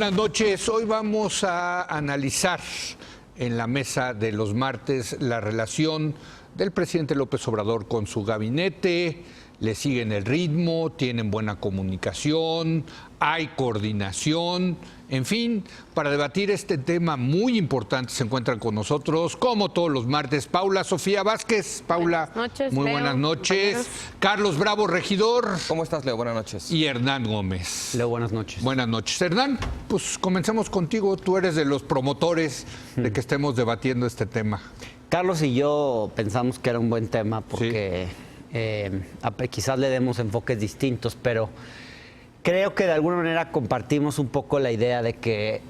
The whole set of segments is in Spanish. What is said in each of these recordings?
buenas noches. Hoy vamos a analizar en la mesa de los martes la relación del presidente López Obrador con su gabinete. Le siguen el ritmo, tienen buena comunicación, hay coordinación. En fin, para debatir este tema muy importante se encuentran con nosotros, como todos los martes, Paula Sofía Vázquez. Paula, buenas noches, muy Leo, buenas noches. compañeros. Carlos Bravo, regidor. ¿Cómo estás, Leo? Buenas noches. Y Hernán Gómez. Leo, buenas noches. Buenas noches. Hernán, pues comencemos contigo. Tú eres de los promotores de que estemos debatiendo este tema. Carlos y yo pensamos que era un buen tema porque quizás le demos enfoques distintos, pero creo que de alguna manera compartimos un poco la idea de que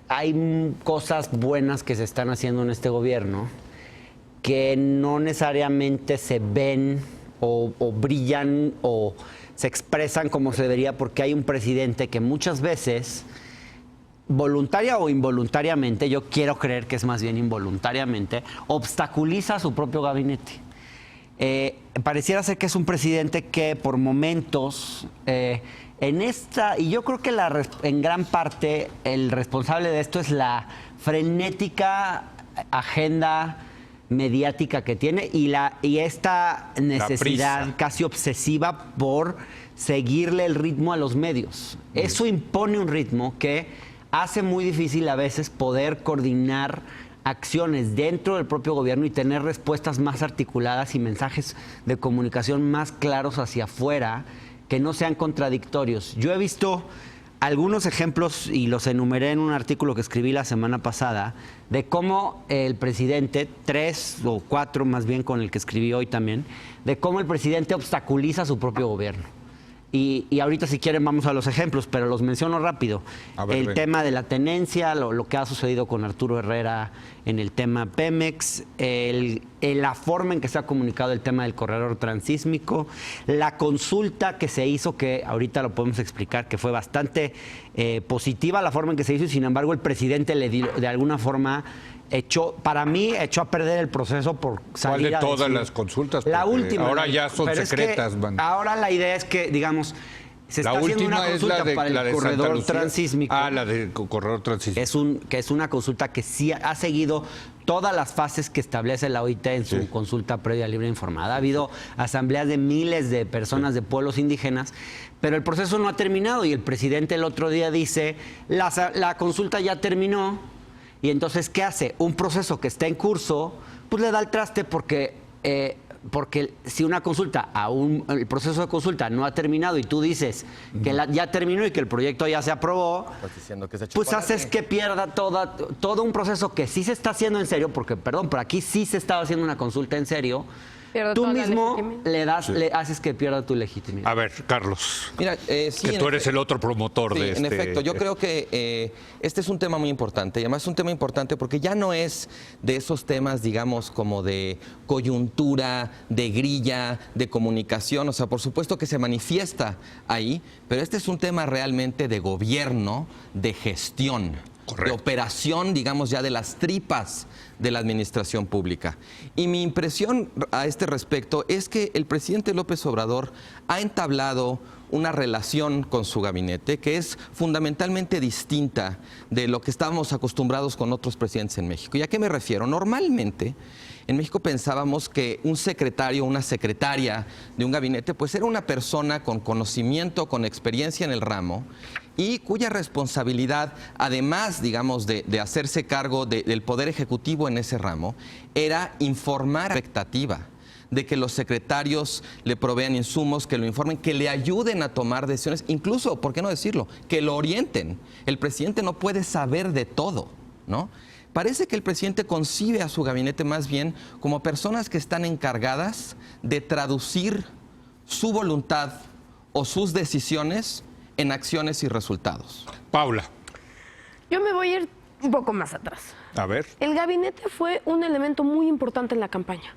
hay cosas buenas que se están haciendo en este gobierno que no necesariamente se ven o brillan o se expresan como se debería, porque hay un presidente que muchas veces, voluntaria o involuntariamente, yo quiero creer que es más bien involuntariamente, obstaculiza a su propio gabinete. Pareciera ser que es un presidente que por momentos y yo creo que en gran parte el responsable de esto es la frenética agenda mediática que tiene y esta necesidad casi obsesiva por seguirle el ritmo a los medios. Eso impone un ritmo que hace muy difícil a veces poder coordinar acciones dentro del propio gobierno y tener respuestas más articuladas y mensajes de comunicación más claros hacia afuera que no sean contradictorios. Yo he visto algunos ejemplos y los enumeré en un artículo que escribí la semana pasada de cómo el presidente, 3 o 4 más bien con el que escribí hoy también, de cómo el presidente obstaculiza su propio gobierno. Y ahorita si quieren vamos a los ejemplos, pero los menciono rápido. El tema de la tenencia, lo que ha sucedido con Arturo Herrera en el tema Pemex, la forma en que se ha comunicado el tema del corredor transísmico, la consulta que se hizo, que ahorita lo podemos explicar, que fue bastante positiva la forma en que se hizo, y sin embargo el presidente le dio, de alguna forma echó a perder el proceso por salir. ¿Cuál de todas las consultas? La última. Ahora ya son secretas. Ahora la idea es que, digamos, se está haciendo una consulta para el corredor transísmico. La del corredor transísmico. Es una consulta que sí ha seguido todas las fases que establece la OIT en su consulta previa libre e informada. Ha habido asambleas de miles de personas de pueblos indígenas, pero el proceso no ha terminado y el presidente el otro día dice, la consulta ya terminó. Y entonces, ¿qué hace? Un proceso que está en curso, pues le da el traste porque si una consulta, el proceso de consulta no ha terminado y tú dices que ya terminó y que el proyecto ya se aprobó, pues haces que pierda todo un proceso que sí se está haciendo en serio, porque, perdón, pero aquí sí se estaba haciendo una consulta en serio. Tú mismo le haces que pierda tu legitimidad. A ver, Carlos, mira, que tú eres el otro promotor de este. En efecto, yo creo que este es un tema muy importante, y además es un tema importante porque ya no es de esos temas, digamos, como de coyuntura, de grilla, de comunicación. O sea, por supuesto que se manifiesta ahí, pero este es un tema realmente de gobierno, de gestión. Correcto. De operación, digamos, ya de las tripas de la administración pública. Y mi impresión a este respecto es que el presidente López Obrador ha entablado una relación con su gabinete que es fundamentalmente distinta de lo que estábamos acostumbrados con otros presidentes en México. ¿Y a qué me refiero? Normalmente, en México pensábamos que un secretario, una secretaria de un gabinete, pues era una persona con conocimiento, con experiencia en el ramo, y cuya responsabilidad, además, digamos, de hacerse cargo del Poder Ejecutivo en ese ramo, era informar a la expectativa de que los secretarios le provean insumos, que lo informen, que le ayuden a tomar decisiones, incluso, ¿por qué no decirlo?, que lo orienten. El presidente no puede saber de todo, ¿no? Parece que el presidente concibe a su gabinete más bien como personas que están encargadas de traducir su voluntad o sus decisiones en acciones y resultados. Paula. Yo me voy a ir un poco más atrás. A ver. El gabinete fue un elemento muy importante en la campaña.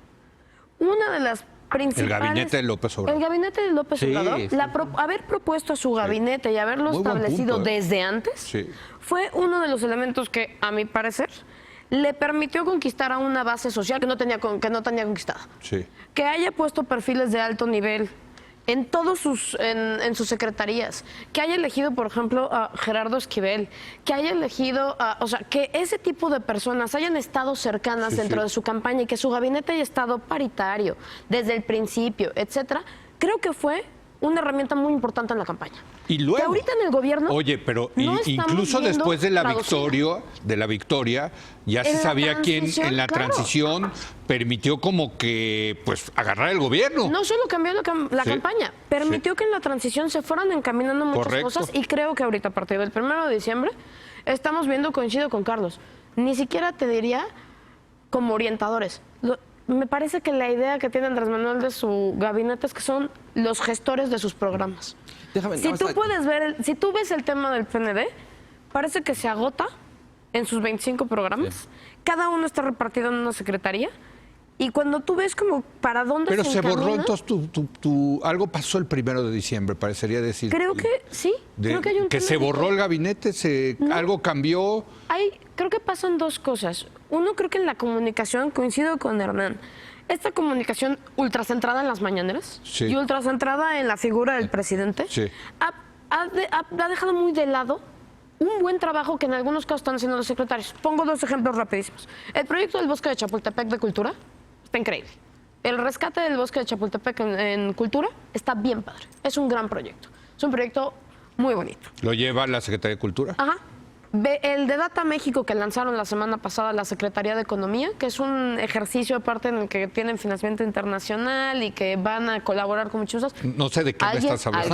Una de las principales... El gabinete de López Obrador. El gabinete de López Obrador, haber propuesto a su gabinete y haberlo establecido desde antes, fue uno de los elementos que, a mi parecer, le permitió conquistar a una base social que no tenía conquistada. Que haya puesto perfiles de alto nivel en todos en sus secretarías, que haya elegido, por ejemplo, a Gerardo Esquivel, que haya elegido, o sea, que ese tipo de personas hayan estado cercanas dentro de su campaña y que su gabinete haya estado paritario desde el principio, etcétera, creo que fue una herramienta muy importante en la campaña. Y luego, que ahorita en el gobierno, oye, pero incluso después de la victoria, ya se sabía quién en la transición permitió como que pues agarrar el gobierno. No solo cambió la campaña, permitió que en la transición se fueran encaminando muchas cosas, y creo que ahorita a partir del 1 de diciembre estamos viendo, coincido con Carlos, ni siquiera te diría como orientadores. Me parece que la idea que tiene Andrés Manuel de su gabinete es que son los gestores de sus programas. Si tú ves el tema del PND, parece que se agota en sus 25 programas. Sí. Cada uno está repartido en una secretaría. Y cuando tú ves como para dónde Pero se borró, entonces algo pasó el 1 de diciembre, parecería decir. Creo que sí. Creo que hay un que se borró el gabinete, algo cambió. Creo que pasan dos cosas. Uno, creo que en la comunicación, coincido con Hernán, esta comunicación ultracentrada en las mañaneras y ultracentrada en la figura del presidente ha dejado muy de lado un buen trabajo que en algunos casos están haciendo los secretarios. Pongo dos ejemplos rapidísimos. El proyecto del Bosque de Chapultepec de Cultura está increíble. El rescate del Bosque de Chapultepec en Cultura está bien padre. Es un gran proyecto. Es un proyecto muy bonito. ¿Lo lleva la Secretaría de Cultura? Ajá. El de Data México que lanzaron la semana pasada la Secretaría de Economía, que es un ejercicio aparte en el que tienen financiamiento internacional y que van a colaborar con muchas cosas. No sé de qué me estás hablando.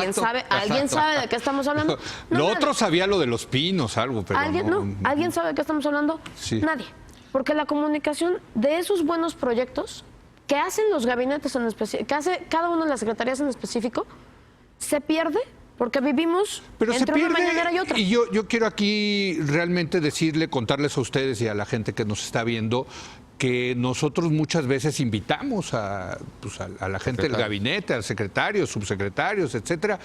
¿Alguien sabe de qué estamos hablando? Lo otro sabía lo de los pinos, algo, pero ¿Alguien sabe de qué estamos hablando? Sí. Nadie. Porque la comunicación de esos buenos proyectos que hacen los gabinetes en específico, que hace cada una de las secretarías en específico, se pierde. Porque vivimos entre una mañanera y otra. Y yo quiero aquí realmente contarles a ustedes y a la gente que nos está viendo que nosotros muchas veces invitamos a la gente del gabinete, al secretario, subsecretarios, etcétera.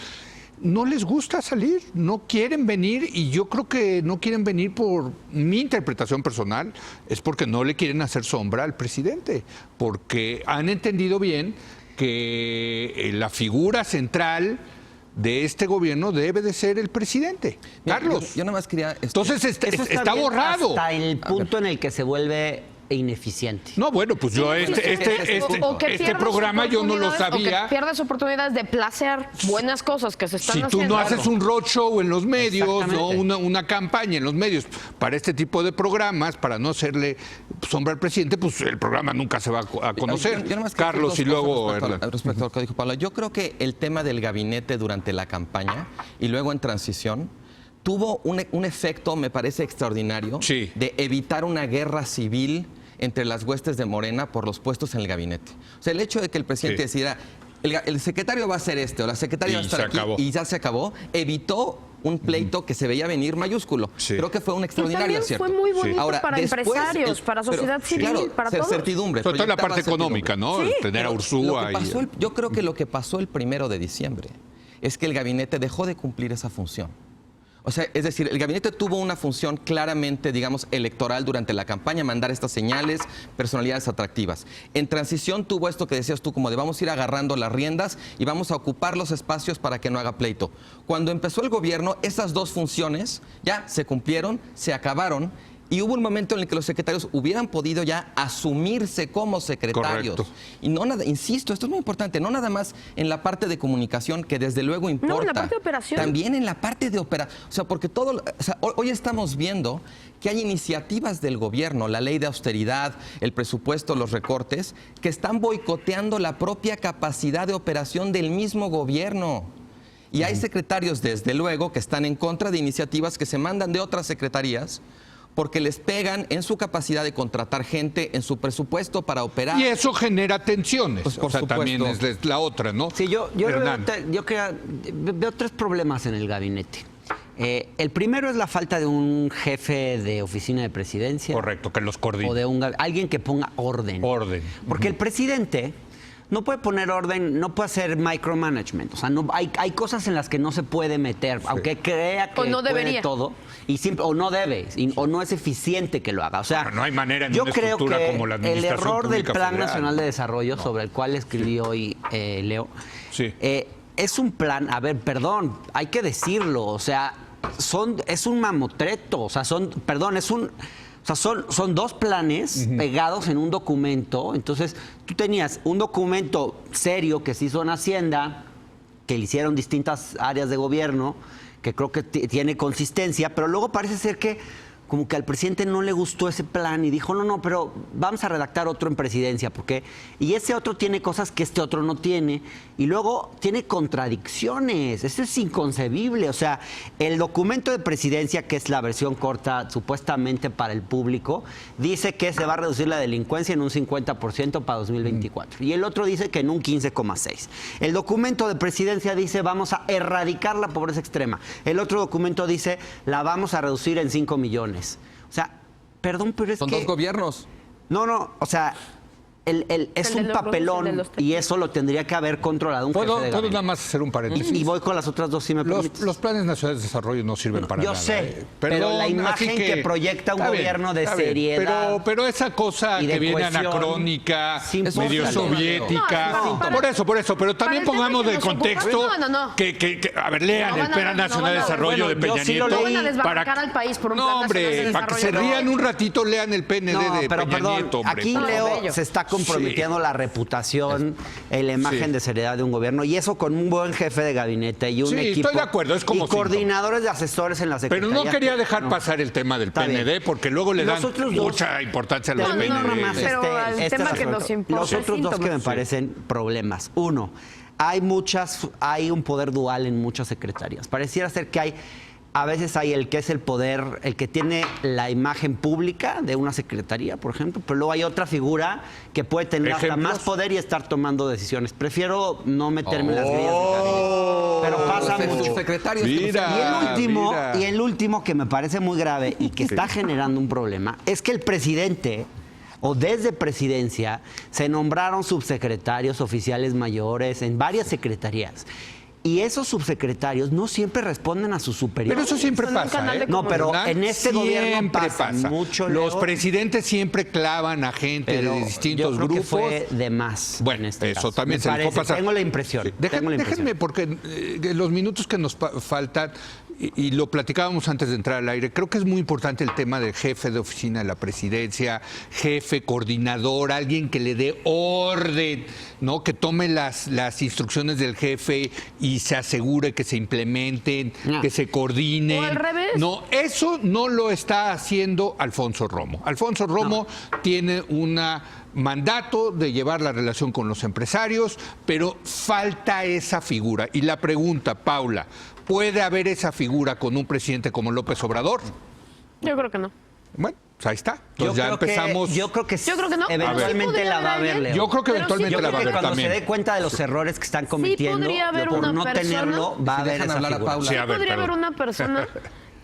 No les gusta salir, no quieren venir, y yo creo que no quieren venir por mi interpretación personal, es porque no le quieren hacer sombra al presidente, porque han entendido bien que la figura central de este gobierno debe de ser el presidente. Carlos. Yo nada más quería... Entonces está borrado. Hasta el punto en el que se vuelve ineficiente. No, bueno, pues yo este programa yo no lo sabía. O que pierdes oportunidades de placear buenas cosas que se están haciendo. Si tú no haces un roadshow en los medios, ¿no? una campaña en los medios para este tipo de programas, para no hacerle sombra al presidente, pues el programa nunca se va a conocer. Yo Carlos, y luego... Respecto a lo que dijo Pablo, yo creo que el tema del gabinete durante la campaña y luego en transición tuvo un efecto, me parece, extraordinario de evitar una guerra civil entre las huestes de Morena por los puestos en el gabinete. O sea, el hecho de que el presidente decidiera, el secretario va a hacer o la secretaria va a estar aquí, y ya se acabó, evitó un pleito que se veía venir mayúsculo. Creo que fue un extraordinario acierto. Fue muy bonito para empresarios, para sociedad civil, para todos. Certidumbre. Sobre todo la parte económica, ¿no? Tener a Ursúa. Yo creo que lo que pasó el 1 de diciembre es que el gabinete dejó de cumplir esa función. O sea, es decir, el gabinete tuvo una función claramente, digamos, electoral durante la campaña, mandar estas señales, personalidades atractivas. En transición tuvo esto que decías tú, como de vamos a ir agarrando las riendas y vamos a ocupar los espacios para que no haga pleito. Cuando empezó el gobierno, esas dos funciones ya se cumplieron, se acabaron. Y hubo un momento en el que los secretarios hubieran podido ya asumirse como secretarios. Correcto. Y no nada, insisto, esto es muy importante, no nada más en la parte de comunicación, que desde luego importa. No, en la parte de operación. También en la parte de operación. O sea, porque hoy estamos viendo que hay iniciativas del gobierno, la ley de austeridad, el presupuesto, los recortes, que están boicoteando la propia capacidad de operación del mismo gobierno. Y hay secretarios, desde luego, que están en contra de iniciativas que se mandan de otras secretarías, porque les pegan en su capacidad de contratar gente, en su presupuesto para operar. Y eso genera tensiones. Pues por supuesto. También es la otra, ¿no? Sí, yo veo tres problemas en el gabinete. El primero es la falta de un jefe de oficina de presidencia. Correcto, que los coordine. O de alguien que ponga orden. Porque el presidente no puede poner orden, no puede hacer micromanagement. O sea, hay cosas en las que no se puede meter, aunque crea que puede todo. Y o no debe, o no es eficiente que lo haga. O sea, no hay manera en una estructura como la Administración el error del Plan Federal Nacional de Desarrollo, sobre el cual escribí hoy Leo, es un plan, a ver, perdón, hay que decirlo, o sea, es un mamotreto, o sea, son dos planes pegados en un documento. Entonces, tú tenías un documento serio que se hizo en Hacienda, que le hicieron distintas áreas de gobierno, que creo que tiene consistencia, pero luego parece ser que como que al presidente no le gustó ese plan y dijo, no, pero vamos a redactar otro en presidencia, porque y ese otro tiene cosas que este otro no tiene, y luego tiene contradicciones. Eso es inconcebible. O sea, el documento de presidencia, que es la versión corta supuestamente para el público, dice que se va a reducir la delincuencia en un 50% para 2024, y el otro dice que en un 15,6%. El documento de presidencia dice vamos a erradicar la pobreza extrema. El otro documento dice la vamos a reducir en 5 millones. O sea, perdón, pero es Son que... dos gobiernos. No, o sea, es un papelón y eso lo tendría que haber controlado un jefe de gabinete. ¿Puedo nada más hacer un paréntesis? Y voy con las otras dos, si me permites. Los planes nacionales de desarrollo no sirven para nada. Yo sé, Perdón, pero la imagen que proyecta un gobierno de seriedad... Pero esa cosa que viene anacrónica, medio soviética... Por eso, pero también pongamos de contexto que a ver, lean el Plan Nacional de Desarrollo de Peña Nieto. No van a desbarrancar al país por un Plan Nacional de Desarrollo. Para que se rían un ratito, lean el PND de Peña Nieto. Aquí Leo se está comprometiendo la reputación, la imagen de seriedad de un gobierno, y eso con un buen jefe de gabinete y un equipo. Estoy de acuerdo, es como y coordinadores de asesores en la Secretaría. Pero no quería dejar pasar el tema del PND, porque luego le dan mucha importancia a los PND. Pero el tema que nos importa. Los otros dos que me parecen problemas. Uno, hay un poder dual en muchas secretarías. Pareciera ser que a veces hay el que es el poder, el que tiene la imagen pública de una secretaría, por ejemplo, pero luego hay otra figura que puede tener hasta más poder y estar tomando decisiones. Prefiero no meterme en las grillas de gabinete, pero pasa mucho. Y el último que me parece muy grave y que está generando un problema es que el presidente, o desde presidencia, se nombraron subsecretarios, oficiales mayores en varias secretarías. Y esos subsecretarios no siempre responden a sus superiores. Pero eso siempre pasa, ¿eh? No, pero en este gobierno pasa mucho. Los presidentes siempre clavan a gente de distintos grupos. Que fue de más. Bueno, en este eso caso. también se dejó pasar. Tengo la impresión. Sí. Déjenme, porque los minutos que nos faltan, y lo platicábamos antes de entrar al aire, creo que es muy importante el tema del jefe de oficina de la presidencia, jefe, coordinador, alguien que le dé orden, ¿no? Que tome las instrucciones del jefe y se asegure que se implementen, que se coordinen. O al revés. No, eso no lo está haciendo Alfonso Romo. Alfonso Romo tiene un mandato de llevar la relación con los empresarios, pero falta esa figura. Y la pregunta, Paula, ¿puede haber esa figura con un presidente como López Obrador? Yo creo que no. Bueno, pues ahí está. Entonces ya empezamos. Yo creo que no. Eventualmente la va a ver, Leo. Yo creo que eventualmente la va a ver cuando también. se dé cuenta de los errores que están cometiendo, por no tenerlo, va a haber esa hablar a figura. Paula. Sí, a ver, podría haber una persona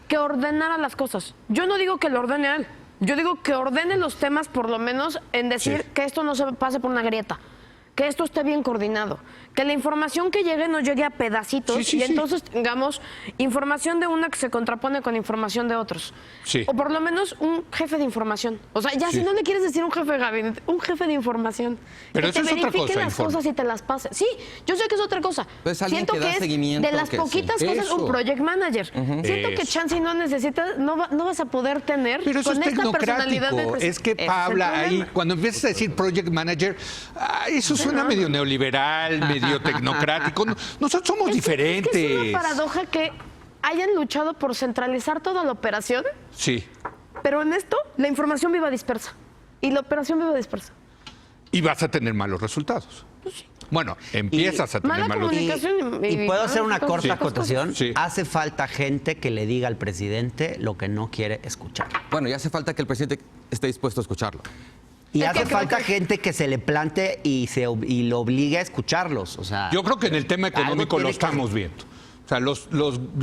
que ordenara las cosas. Yo no digo que lo ordene a él. Yo digo que ordene los temas, por lo menos, en decir que esto no se pase por una grieta, que esto esté bien coordinado, que la información que llegue no llegue a pedacitos y entonces tengamos información de una que se contrapone con información de otros. Sí. O por lo menos un jefe de información. O sea, ya si no le quieres decir un jefe de gabinete, un jefe de información. Pero que eso te es otra verifique cosa, las cosas y te las pase. Sí, yo sé que es otra cosa. Pues alguien Siento que da es seguimiento, de las que poquitas sí. cosas Eso. un project manager. Siento que chance no necesitas, no vas a poder tener Pero eso con es esta personalidad de tecnocrático. Es que Ese Paula, es el ahí, problema. cuando empiezas a decir project manager, eso suena medio neoliberal, medio tecnocrático. Nosotros somos diferentes. Es que es una paradoja que hayan luchado por centralizar toda la operación, Sí. pero en esto la información viva dispersa y la operación viva dispersa. Y vas a tener malos resultados. Bueno, empiezas a tener mala malos comunicación. Y puedo hacer una corta acotación. Sí. Hace falta gente que le diga al presidente lo que no quiere escuchar. Bueno, ya hace falta que el presidente esté dispuesto a escucharlo. Y Es que hace creo falta que- gente que se le plante y lo obligue a escucharlos. O sea, Yo creo que en el tema económico algo lo tiene que- estamos viendo. O sea,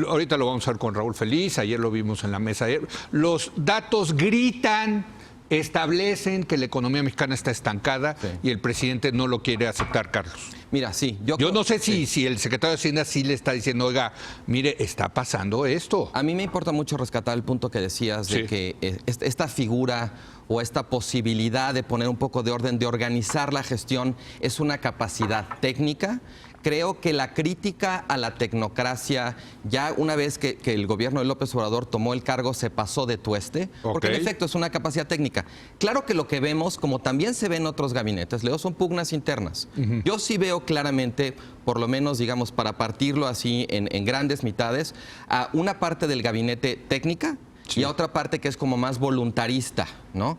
ahorita lo vamos a ver con Raúl Feliz, ayer lo vimos en la mesa. Los datos gritan, establecen que la economía mexicana está estancada y el presidente no lo quiere aceptar, Carlos. Mira, sí. Yo no sé si el secretario de Hacienda sí le está diciendo, oiga, mire, está pasando esto. A mí me importa mucho rescatar el punto que decías de Sí. que esta figura o esta posibilidad de poner un poco de orden, de organizar la gestión, es una capacidad técnica. Creo que la crítica a la tecnocracia, ya una vez que el gobierno de López Obrador tomó el cargo, se pasó de tueste, porque en efecto es una capacidad técnica. Claro que lo que vemos, como también se ve en otros gabinetes, Leo, son pugnas internas. Yo sí veo claramente, por lo menos, digamos, para partirlo así en grandes mitades, a una parte del gabinete técnica y a otra parte que es como más voluntarista, ¿no?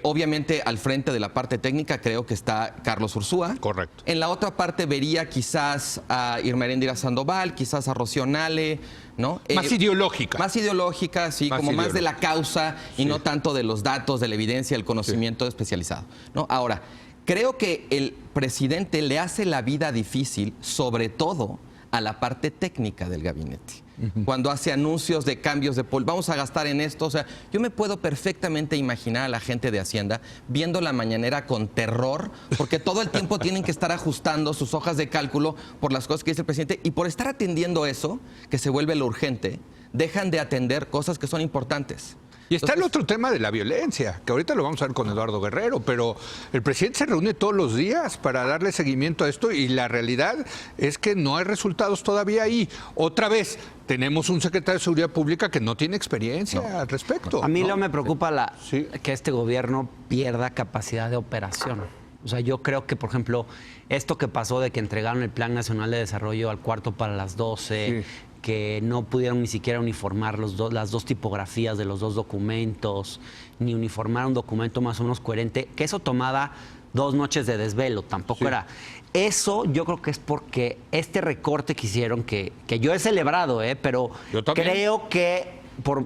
Obviamente al frente de la parte técnica creo que está Carlos Ursúa. Correcto. En la otra parte vería quizás a Irma Heréndira Sandoval, quizás a Rocío Nale, ¿no? Más ideológica. Más ideológica, sí, Más como más de la ideológica. causa y no tanto de los datos, de la evidencia, el conocimiento especializado, ¿no? Ahora, creo que el presidente le hace la vida difícil, sobre todo a la parte técnica del gabinete. Cuando hace anuncios de cambios de vamos a gastar en esto, o sea, yo me puedo perfectamente imaginar a la gente de Hacienda viendo la mañanera con terror, porque todo el tiempo tienen que estar ajustando sus hojas de cálculo por las cosas que dice el presidente, y por estar atendiendo eso, que se vuelve lo urgente, dejan de atender cosas que son importantes. Y está el otro tema de la violencia, que ahorita lo vamos a ver con Eduardo Guerrero, pero el presidente se reúne todos los días para darle seguimiento a esto y la realidad es que no hay resultados todavía ahí. Otra vez, tenemos un secretario de Seguridad Pública que no tiene experiencia al respecto. A mí ¿no? lo me preocupa que este gobierno pierda capacidad de operación. O sea, yo creo que, por ejemplo, esto que pasó de que entregaron el Plan Nacional de Desarrollo al cuarto para las 12... Sí. Que no pudieron ni siquiera uniformar las dos tipografías de los dos documentos, ni uniformar un documento más o menos coherente, que eso tomaba 2 noches de desvelo, tampoco era. Eso yo creo que es porque este recorte que hicieron, que yo he celebrado, pero creo que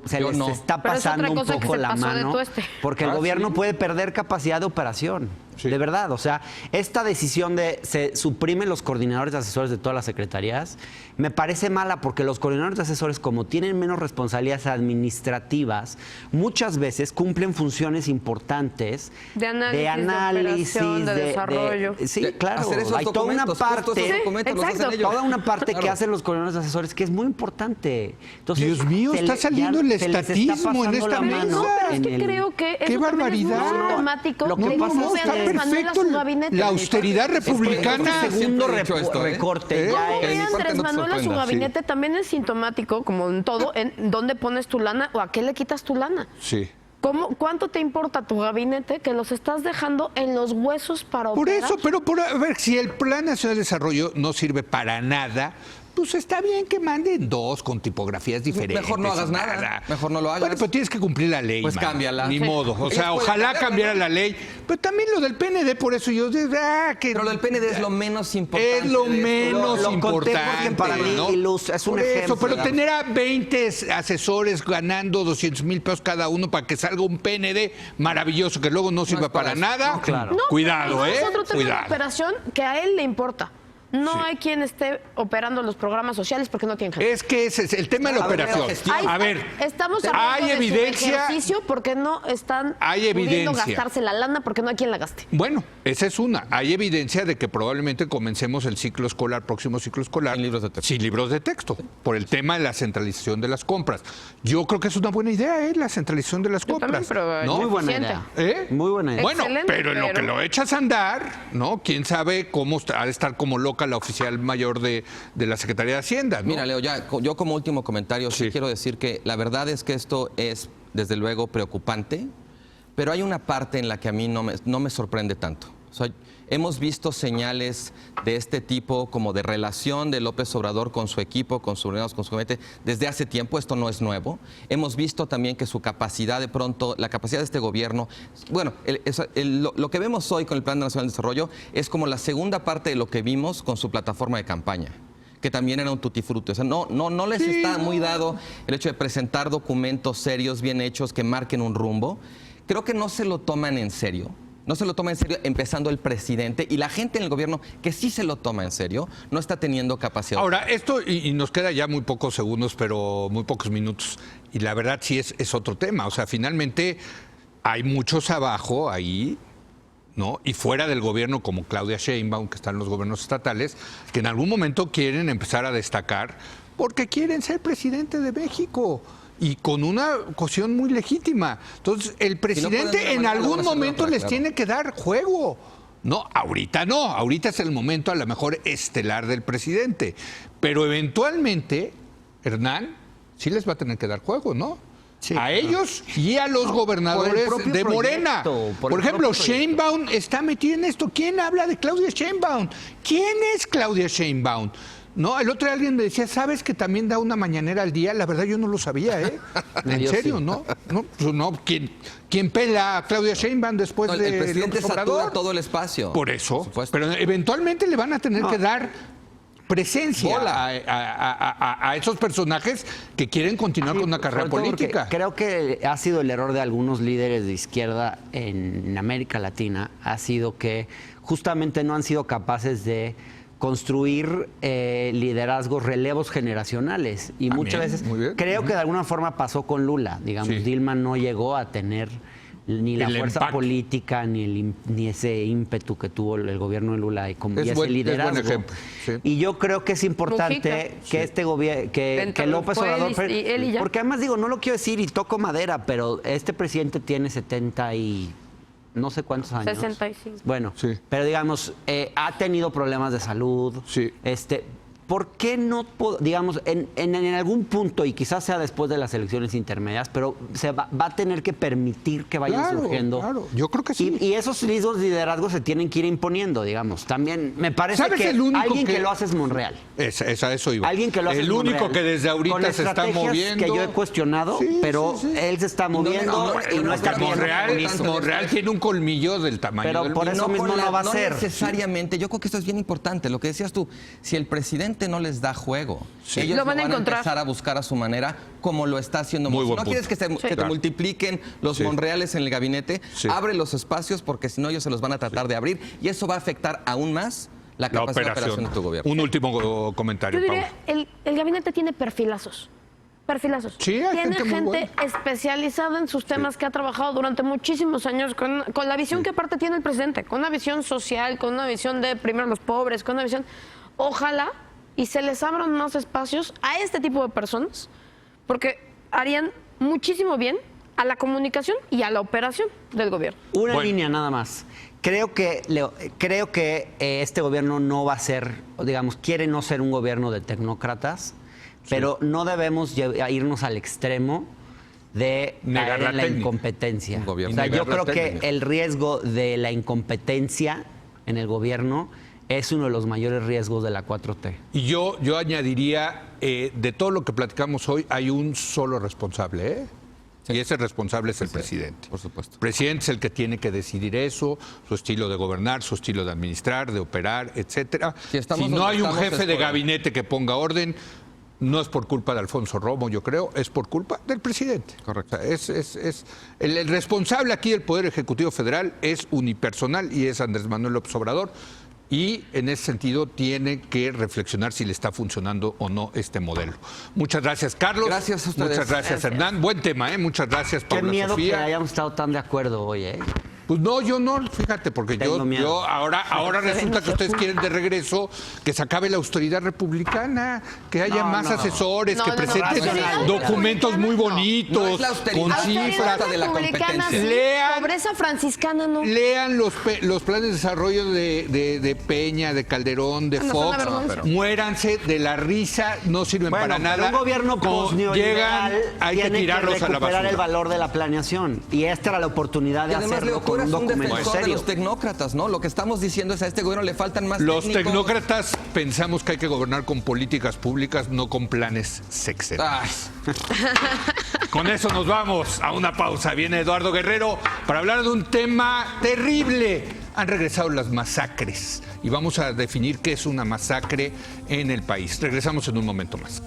se les está pasando un poco la mano, porque el gobierno puede perder capacidad de operación. De verdad, o sea, esta decisión de se suprimen los coordinadores de asesores de todas las secretarías, me parece mala porque los coordinadores de asesores, como tienen menos responsabilidades administrativas, muchas veces cumplen funciones importantes de análisis, de desarrollo. Sí, claro, hay toda una parte, toda una parte que hacen los coordinadores de asesores que es muy importante. Entonces, Dios mío, está saliendo el estatismo en esta mesa. No, pero es que creo que ¡qué barbaridad! Es muy sistemático. Lo que pasa es que perfecto, la austeridad republicana. El segundo recorte. Andrés Manuel a su gabinete también es sintomático, como en todo, en dónde pones tu lana o a qué le quitas tu lana. Sí. ¿Cuánto te importa tu gabinete que los estás dejando en los huesos para operar? Por eso, pero a ver, si el Plan Nacional de Desarrollo no sirve para nada, pues está bien que manden 2 con tipografías diferentes. Mejor no hagas nada. Mejor no lo hagas. Bueno, pero tienes que cumplir la ley. Pues cámbiala. Ni modo. O sea, ojalá cambiara la ley. Pero también lo del PND, por eso yo digo, pero lo del PND es lo menos importante. Es lo menos importante. Para mí, ¿no? es un ejemplo. Pero tener a 20 asesores ganando 200,000 pesos cada uno para que salga un PND maravilloso que luego no sirva para nada. No, claro. Cuidado, Es otro tema Cuidado. de operación que a él le importa. No hay quien esté operando los programas sociales porque no tienen gente. Es que ese es el tema de la operación. A ver, estamos hablando de su ejercicio porque no están pudiendo gastarse la lana porque no hay quien la gaste. Bueno, esa es una. Hay evidencia de que probablemente comencemos el ciclo escolar, próximo ciclo escolar, sin libros de texto, por el tema de la centralización de las compras. Yo creo que es una buena idea, la centralización de las compras. También, ¿no? Muy buena idea. Muy buena idea. Bueno, pero en lo que lo echas a andar, ¿no? Quién sabe cómo ha de estar como loca la oficial mayor de la Secretaría de Hacienda, ¿no? Mira, Leo, yo como último comentario sí quiero decir que la verdad es que esto es, desde luego, preocupante, pero hay una parte en la que a mí no me sorprende tanto. O sea, hemos visto señales de este tipo, como de relación de López Obrador con su equipo, con sus reuniones, con su gabinete, desde hace tiempo. Esto no es nuevo. Hemos visto también que su capacidad de pronto, la capacidad de este gobierno, bueno, lo que vemos hoy con el Plan Nacional de Desarrollo es como la segunda parte de lo que vimos con su plataforma de campaña, que también era un tutti frutti. O sea, no les está muy dado el hecho de presentar documentos serios, bien hechos, que marquen un rumbo. Creo que no se lo toman en serio. No se lo toma en serio, empezando el presidente, y la gente en el gobierno que sí se lo toma en serio no está teniendo capacidad. Ahora, esto, y nos queda ya muy pocos segundos, pero muy pocos minutos, y la verdad sí es otro tema. O sea, finalmente hay muchos abajo ahí, ¿no? Y fuera del gobierno, como Claudia Sheinbaum, que están los gobiernos estatales, que en algún momento quieren empezar a destacar porque quieren ser presidente de México. y con una cuestión muy legítima. Entonces, el presidente en algún momento les tiene que dar juego. No, ahorita es el momento a lo mejor estelar del presidente, pero eventualmente, Hernán, sí les va a tener que dar juego, ¿no? Sí, a ellos y a los gobernadores de Morena. Por ejemplo, Sheinbaum está metido en esto. ¿Quién habla de Claudia Sheinbaum? ¿Quién es Claudia Sheinbaum? No, el otro día alguien me decía, ¿sabes que también da una mañanera al día? La verdad yo no lo sabía, ¿eh? En serio, sí. ¿No? ¿Quién pela a Claudia Sheinbaum después de el presidente satura todo el espacio. Por eso, pero eventualmente le van a tener que dar presencia a esos personajes que quieren continuar con una carrera política. Creo que ha sido el error de algunos líderes de izquierda en América Latina, ha sido que justamente no han sido capaces de construir liderazgos, relevos generacionales. Y muchas veces creo que de alguna forma pasó con Lula. Digamos, Dilma no llegó a tener ni la fuerza política, ni ese ímpetu que tuvo el gobierno de Lula y ese liderazgo. Es buen ejemplo. Sí. Y yo creo que es importante que este gobierno, que López Obrador, porque además digo, no lo quiero decir y toco madera, pero este presidente tiene 70 y no sé cuántos años. 65. Bueno, pero digamos, ha tenido problemas de salud. Sí. ¿Por qué no, digamos, en algún punto, y quizás sea después de las elecciones intermedias, pero se va a tener que permitir que vayan surgiendo? Claro, yo creo que sí. Y esos liderazgos se tienen que ir imponiendo, digamos. También me parece que alguien que lo hace es Monreal. Eso iba. Alguien que lo hace el único que desde ahorita se está moviendo. Que yo he cuestionado, pero él se está moviendo y no está bien. Monreal tiene un colmillo del tamaño pero del por eso mismo no va a ser. No necesariamente. Yo creo que esto es bien importante. Lo que decías tú, si el presidente no les da juego, ellos lo van a empezar a buscar a su manera, como lo está haciendo. Si no quieres que te multipliquen los Monreales en el gabinete, abre los espacios, porque si no ellos se los van a tratar de abrir, y eso va a afectar aún más la capacidad de operación de tu gobierno. Un último comentario, Yo diría, el gabinete tiene perfilazos. Sí, tiene gente especializada en sus temas que ha trabajado durante muchísimos años con la visión que aparte tiene el presidente, con una visión social, con una visión de primero los pobres, con una visión... Ojalá y se les abran más espacios a este tipo de personas, porque harían muchísimo bien a la comunicación y a la operación del gobierno. Una línea nada más. Creo que este gobierno no va a ser, digamos, quiere no ser un gobierno de tecnócratas, pero no debemos irnos al extremo de negar la incompetencia. O sea, yo creo que el riesgo de la incompetencia en el gobierno es uno de los mayores riesgos de la 4T. Y yo añadiría, de todo lo que platicamos hoy, hay un solo responsable, ¿eh? Y ese responsable es el presidente. Por supuesto. El presidente es el que tiene que decidir eso, su estilo de gobernar, su estilo de administrar, de operar, etcétera. Si no hay un jefe de gabinete que ponga orden, no es por culpa de Alfonso Romo, yo creo, es por culpa del presidente. Correcto. O sea, el responsable aquí del Poder Ejecutivo Federal es unipersonal y es Andrés Manuel López Obrador. Y en ese sentido tiene que reflexionar si le está funcionando o no este modelo. Muchas gracias, Carlos. Gracias a ustedes. Muchas gracias, Hernán. Buen tema, ¿eh? Muchas gracias, Paula Sofía. Qué miedo que hayamos estado tan de acuerdo hoy, ¿eh? Pues no, yo no, fíjate, porque yo ahora resulta que ustedes quieren de regreso que se acabe la austeridad republicana, que haya más asesores, que presenten documentos muy bonitos, con cifras de la competencia. Lean, pobreza franciscana, ¿no? Lean los planes de desarrollo de Peña, de Calderón, de Fox, muéranse de la risa, no sirven para nada. Un gobierno llegan, hay que tirarlos a la basura. Recuperar el valor de la planeación, y esta era la oportunidad de hacerlo. Es un defensor de los tecnócratas, ¿no? Lo que estamos diciendo es a este gobierno le faltan más Los tecnócratas pensamos que hay que gobernar con políticas públicas, no con planes sexenales. Con eso nos vamos a una pausa. Viene Eduardo Guerrero para hablar de un tema terrible. Han regresado las masacres y vamos a definir qué es una masacre en el país. Regresamos en un momento más.